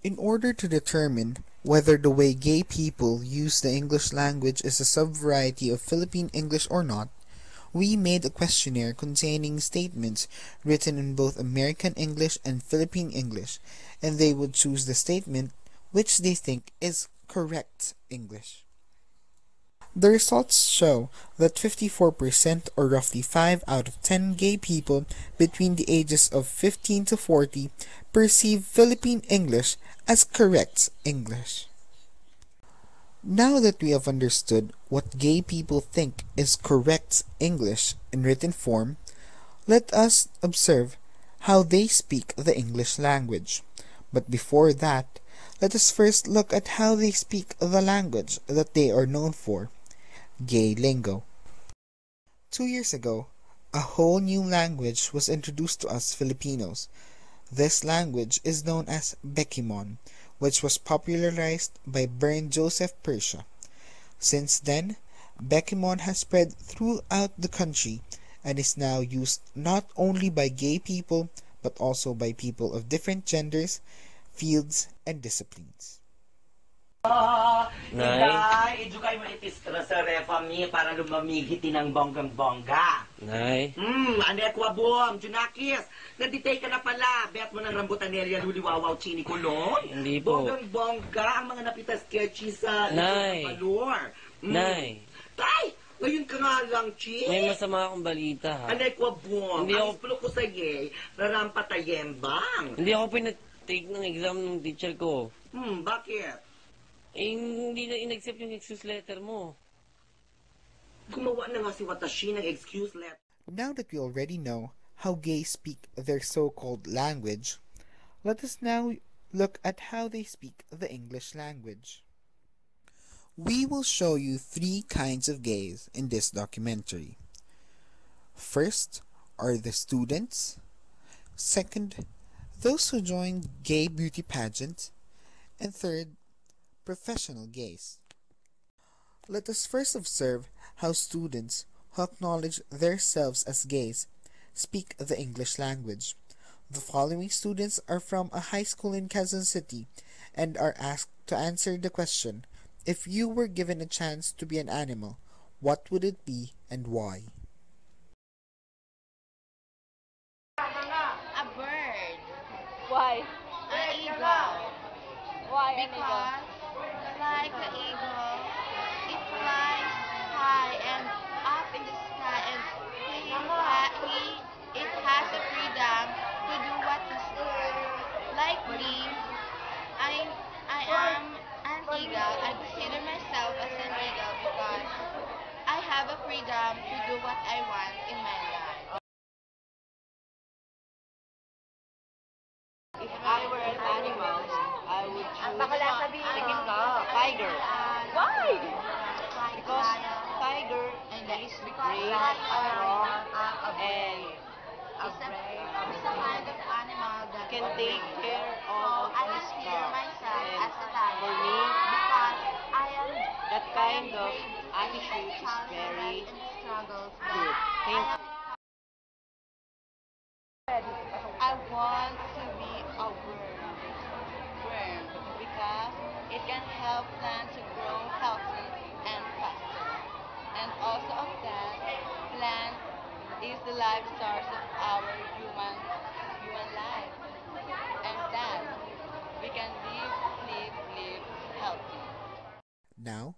In order to determine whether the way gay people use the English language is a sub-variety of Philippine English or not, we made a questionnaire containing statements written in both American English and Philippine English, and they would choose the statement which they think is correct English. The results show that 54%, or roughly 5 out of 10 gay people between the ages of 15 to 40 perceive Philippine English as correct English. Now that we have understood what gay people think is correct English in written form, let us observe how they speak the English language. But before that, let us first look at how they speak the language that they are known for, gay lingo. 2 years ago, a whole new language was introduced to us Filipinos. This language is known as Bekimon, which was popularized by Bern Joseph Persia. Since then, Bekimon has spread throughout the country and is now used not only by gay people but also by people of different genders, fields, and disciplines. Nay, idyo kayo maitis ka sa refa mi para lumamigiti ng bonggang-bongga. Nay. Ane ko abom, Junakis. Nanditay ka na pala. Bet mo ng rambutanelya, luliwawaw, chini kulon. Hindi po. Bonggang-bongga ang mga napitas sketchy sa Nay. palor. Nay. Tay, ngayon ka nga lang, Chi. May masama akong balita, ha? Ane ko abom. Hindi Ang ako- isplo ko sa gay, narampatayembang. Hindi ako pinatake ng exam ng teacher ko. Bakit? Eh, hindi na in-accept yung excuse letter mo. Gumawa na nga si Watashi ng excuse letter. Now that we already know how gays speak their so-called language, let us now look at how they speak the English language. We will show you 3 kinds of gays in this documentary. First are the students. Second, those who join gay beauty pageants. And third, professional gays. Let us first observe how students who acknowledge themselves as gays speak the English language. The following students are from a high school in Quezon City and are asked to answer the question, if you were given a chance to be an animal, what would it be and why? A bird. Why? An eagle. Why an Because eagle? like the eagle, it flies high and up in the sky, and it has the freedom to do what it wants. Like me, I am an eagle. I consider myself as an eagle because I have a freedom to do what I want in my life. If I were an animal, I would choose tiger. Why? Because tiger is brave, strong, and It's a kind of animal that can take care of I his consider cub. myself And as a tiger for me, because I am that kind of brave in attitude is challenges very and struggles. good. Thank you. I want to be a worm because it can help plants to grow healthy and faster. And also of that, plant is the life source of our human life. And that we can live healthy. Now,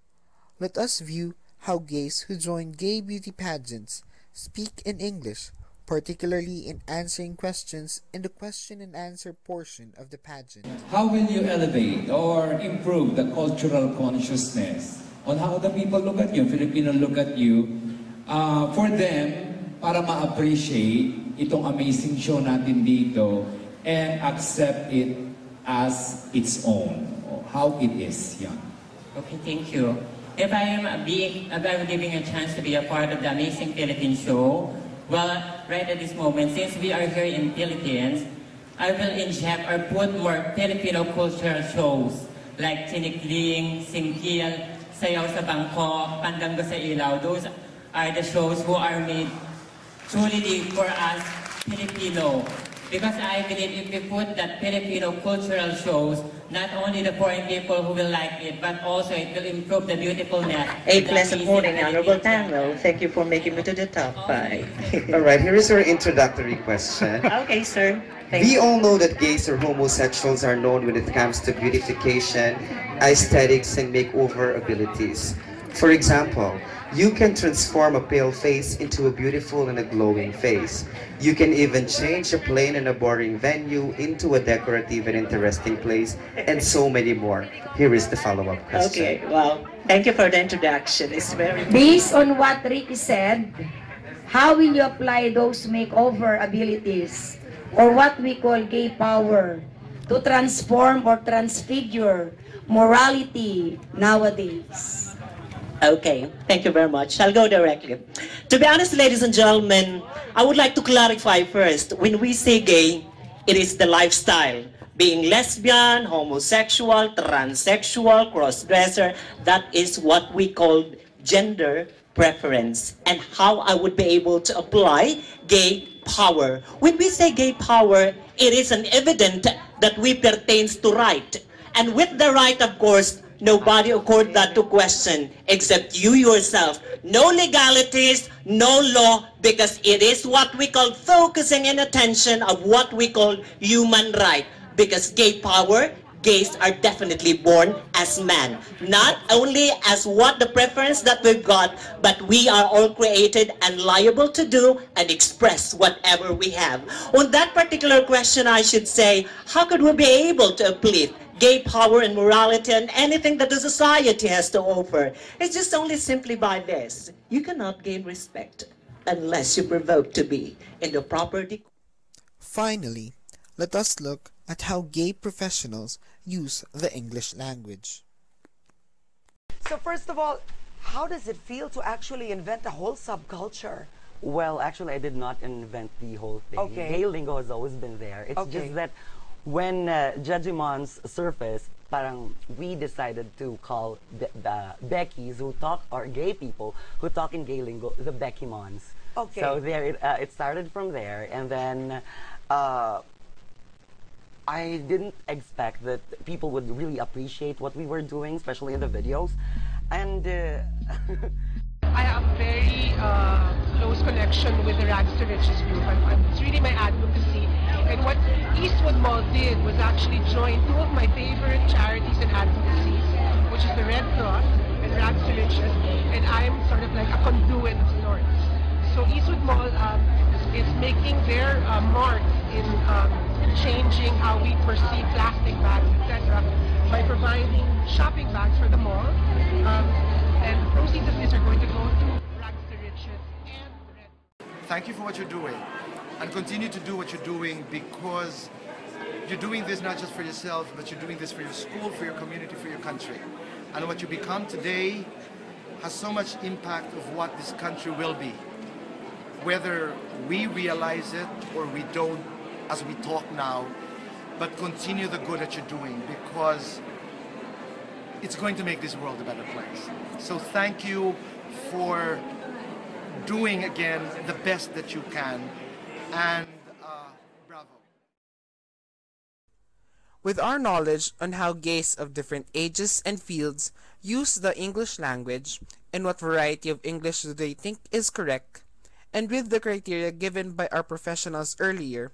let us view how gays who join gay beauty pageants speak in English, particularly in answering questions in the question and answer portion of the pageant. How will you elevate or improve the cultural consciousness on how the people look at you, Filipino look at you, for them, para ma-appreciate itong amazing show natin dito and accept it as its own, how it is. Yeah. Okay, thank you. If I'm giving a chance to be a part of the amazing Philippine show, well, right at this moment, since we are here in Philippines, I will inject or put more Filipino cultural shows like Tinikling, Singkil, Sayaw sa Bangko, Pandango sa Ilaw. Those are the shows who are made truly for us Filipino. Because I believe if we put that Filipino cultural shows, not only the foreign people who will like it, but also it will improve the beautifulness. A pleasant morning, honorable panel. Thank you for making me to the top 5. All right, here is our introductory question. Okay, sir. We all know that gays or homosexuals are known when it comes to beautification, aesthetics, and makeover abilities. For example, you can transform a pale face into a beautiful and a glowing face. You can even change a plain and a boring venue into a decorative and interesting place, and so many more. Here is the follow-up question. Okay, well, thank you for the introduction. It's very... Based on what Ricky said, how will you apply those makeover abilities, or what we call gay power, to transform or transfigure morality nowadays? Okay, thank you very much. I'll go directly. To be honest, ladies and gentlemen, I would like to clarify first, when we say gay, it is the lifestyle. Being lesbian, homosexual, transsexual, cross-dresser, that is what we call gender preference, and how I would be able to apply gay power. When we say gay power, it is an evident that we pertains to right. And with the right, of course, nobody accorded that to question except you yourself. No legalities, no law, because it is what we call focusing and attention of what we call human right. Because gay power, gays are definitely born as man. Not only as what the preference that we've got, but we are all created and liable to do and express whatever we have. On that particular question, I should say, how could we be able to uplift gay power and morality and anything that the society has to offer? It's just only simply by this. You cannot gain respect unless you provoke to be in the proper decor. Finally, let us look at how gay professionals use the English language. So first of all, how does it feel to actually invent a whole subculture? Well, actually, I did not invent the whole thing. Okay. Gay lingo has always been there. It's just that when Judgimons surfaced, parang we decided to call the Beckies who talk, or gay people who talk in gay lingo, the Beckymons. Okay. So there, it started from there, and then I didn't expect that people would really appreciate what we were doing, especially in the videos, and I have a very close connection with the Rags to Riches group. It's really my advocacy. And what Eastwood Mall did was actually join two of my favorite charities and advocacies, which is the Red Cross and Rags to Riches, and I'm sort of like a conduit of sorts. So Eastwood Mall is making their mark in changing how we perceive plastic bags, etc., by providing shopping bags for the mall. And the proceeds of this are going to go to Rags to Riches and Red. Thank you for what you're doing, and continue to do what you're doing, because you're doing this not just for yourself, but you're doing this for your school, for your community, for your country. And what you become today has so much impact of what this country will be, whether we realize it or we don't as we talk now. But continue the good that you're doing, because it's going to make this world a better place. So thank you for doing again the best that you can, and bravo. With our knowledge on how gays of different ages and fields use the English language and what variety of English do they think is correct, and with the criteria given by our professionals earlier,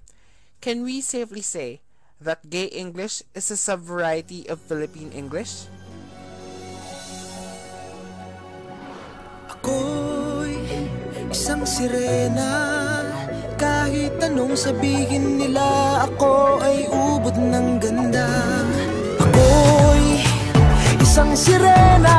can we safely say that gay English is a sub-variety of Philippine English? Ako'y isang sirena, kahit anong sabihin nila, ako ay ubod ng ganda. Ako'y isang sirena,